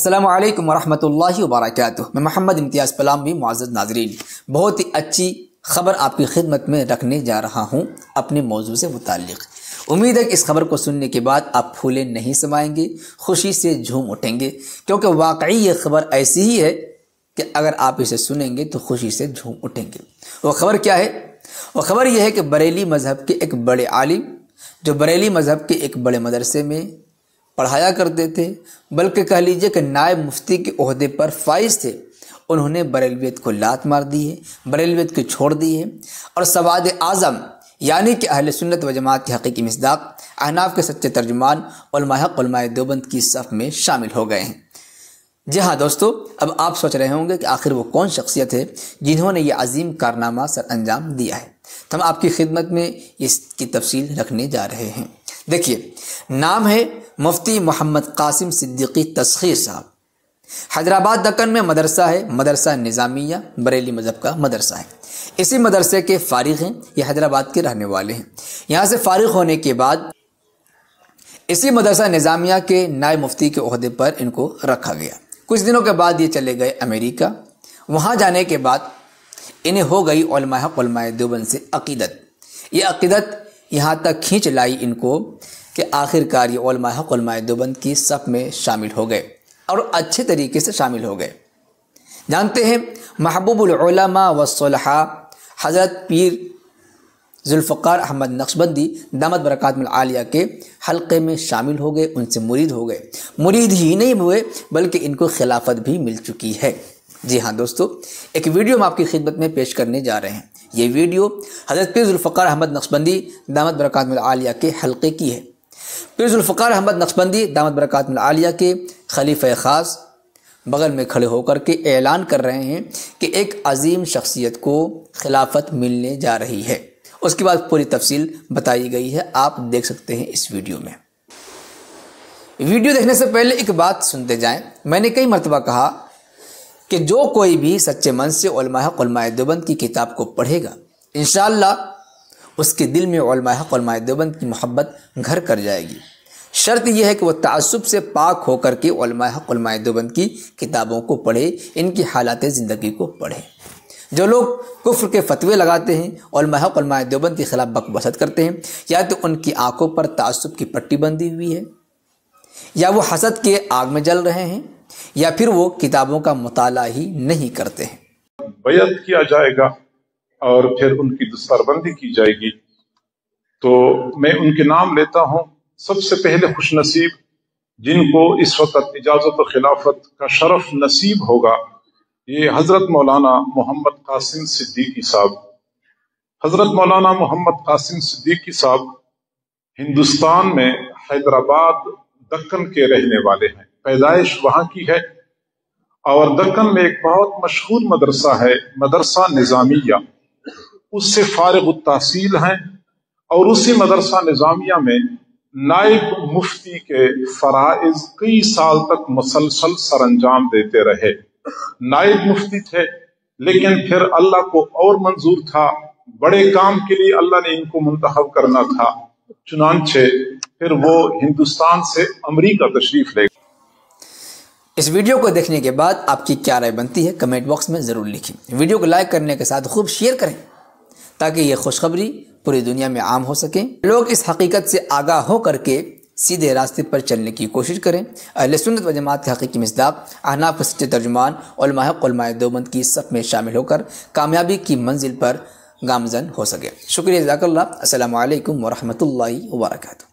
السلام علیکم ورحمۃ اللہ وبرکاتہ۔ میں محمد امتیاز پلاموی۔ معزز ناظرین، بہت ہی اچھی خبر آپ کی خدمت میں رکھنے جا رہا ہوں اپنے موضوع سے متعلق۔ امید ہے کہ اس خبر کو سننے کے بعد آپ پھولے نہیں سمائیں گے، خوشی سے جھوم اٹھیں گے، کیونکہ واقعی یہ خبر ایسی ہی ہے کہ اگر آپ اسے سنیں گے تو خوشی سے جھوم اٹھیں گے۔ وہ خبر کیا ہے؟ وہ خبر یہ ہے کہ بریلی مذہب کے ایک بڑے عالم، جو بریلی مذہب کے ایک بڑے مدرسے میں پڑھایا کرتے تھے، بلکہ کہہ لیجئے کہ نائب مفتی کے عہدے پر فائز تھے، انہوں نے بریلویت کو لات مار دی ہے، بریلویت کو چھوڑ دی ہے، اور سواد اعظم یعنی کہ اہل سنت و جماعت کی حقیقی مصداق، احناف کے سچے ترجمان علماء حق علماء دیوبند کی صف میں شامل ہو گئے ہیں۔ جی ہاں دوستو، اب آپ سوچ رہے ہوں گے کہ آخر وہ کون شخصیت ہے جنہوں نے یہ عظیم کارنامہ سر انجام دیا ہے۔ تو ہم آپ کی خدمت میں اس کی تفصیل رکھنے جا رہے ہیں۔ دیکھیے، نام ہے مفتی محمد قاسم صدیقی تسخیر صاحب۔ حیدرآباد دکن میں مدرسہ ہے، مدرسہ نظامیہ، بریلی مذہب کا مدرسہ ہے۔ اسی مدرسے کے فارغ ہیں، یہ حیدرآباد کے رہنے والے ہیں۔ یہاں سے فارغ ہونے کے بعد اسی مدرسہ نظامیہ کے نائب مفتی کے عہدے پر ان کو رکھا گیا۔ کچھ دنوں کے بعد یہ چلے گئے امریکہ۔ وہاں جانے کے بعد انہیں ہو گئی علماء حق علماء دیوبند سے عقیدت۔ یہ عقیدت یہاں تک کھینچ لائی ان کو کہ آخر کار یہ علماء حق علماء دیوبند کی صف میں شامل ہو گئے، اور اچھے طریقے سے شامل ہو گئے۔ جانتے ہیں، محبوب العلماء والصلحاء حضرت پیر ذوالفقار احمد نقشبندی دامت برکاتہم العالیہ کے حلقے میں شامل ہو گئے، ان سے مرید ہو گئے۔ مرید ہی نہیں ہوئے بلکہ ان کو خلافت بھی مل چکی ہے۔ جی ہاں دوستو، ایک ویڈیو ہم آپ کی خدمت میں پیش کرنے جا رہے ہیں۔ یہ ویڈیو حضرت پیر ذوالفقار احمد نقشبندی دامت برکاتہم العالیہ کے حلقے کی ہے۔ پیر ذوالفقار احمد نقشبندی دامت برکاتہم العالیہ کے خلیفہ خاص بغل میں کھڑے ہو کر کے اعلان کر رہے ہیں کہ ایک عظیم شخصیت کو خلافت ملنے جا رہی ہے۔ اس کے بعد پوری تفصیل بتائی گئی ہے، آپ دیکھ سکتے ہیں اس ویڈیو میں۔ ویڈیو دیکھنے سے پہلے ایک بات سنتے جائیں۔ میں نے کئی مرتبہ کہا کہ جو کوئی بھی سچے من سے علماء حق علماء دیوبند کی کتاب کو پڑھے گا، انشاءاللہ اس کے دل میں علماء حق علماء دیوبند کی محبت گھر کر جائے گی۔ شرط یہ ہے کہ وہ تعصب سے پاک ہو کر کے علماء حق علماء دیوبند کی کتابوں کو پڑھے، ان کی حالات زندگی کو پڑھے۔ جو لوگ کفر کے فتوے لگاتے ہیں، علماء حق علماء دیوبند کے خلاف بک بست کرتے ہیں، یا تو ان کی آنکھوں پر تعصب کی پٹی بندھی ہوئی ہے، یا وہ حسد کے آگ میں جل رہے ہیں، یا پھر وہ کتابوں کا مطالعہ ہی نہیں کرتے ہیں۔ بیعت کیا جائے گا اور پھر ان کی دستاربندی کی جائے گی، تو میں ان کے نام لیتا ہوں۔ سب سے پہلے خوش نصیب جن کو اس وقت اجازت و خلافت کا شرف نصیب ہوگا، یہ حضرت مولانا محمد قاسم صدیقی صاحب۔ حضرت مولانا محمد قاسم صدیقی صاحب ہندوستان میں حیدرآباد دکن کے رہنے والے ہیں، پیدائش وہاں کی ہے، اور دکن میں ایک بہت مشہور مدرسہ ہے، مدرسہ نظامیہ، اس سے فارغ التحصیل ہیں، اور اسی مدرسہ نظامیہ میں نائب مفتی کے فرائض کئی سال تک مسلسل سر انجام دیتے رہے۔ نائب مفتی تھے، لیکن پھر اللہ کو اور منظور تھا، بڑے کام کے لیے اللہ نے ان کو منتخب کرنا تھا، چنانچہ پھر وہ ہندوستان سے امریکہ تشریف لے گئے۔ اس ویڈیو کو دیکھنے کے بعد آپ کی کیا رائے بنتی ہے کمنٹ باکس میں ضرور لکھیں۔ ویڈیو کو لائک کرنے کے ساتھ خوب شیئر کریں تاکہ یہ خوشخبری پوری دنیا میں عام ہو سکے، لوگ اس حقیقت سے آگاہ ہو کر کے سیدھے راستے پر چلنے کی کوشش کریں۔ اہل سنت و جماعت کے حقیقی مصداق، احناف کے سچے ترجمان، علماء حق علماء دیوبند کی صف میں شامل ہو کر کامیابی کی منزل پر گامزن ہو سکے۔ شکریہ، جزاک اللہ۔ السلام علیکم ورحمۃ اللہ وبرکاتہ۔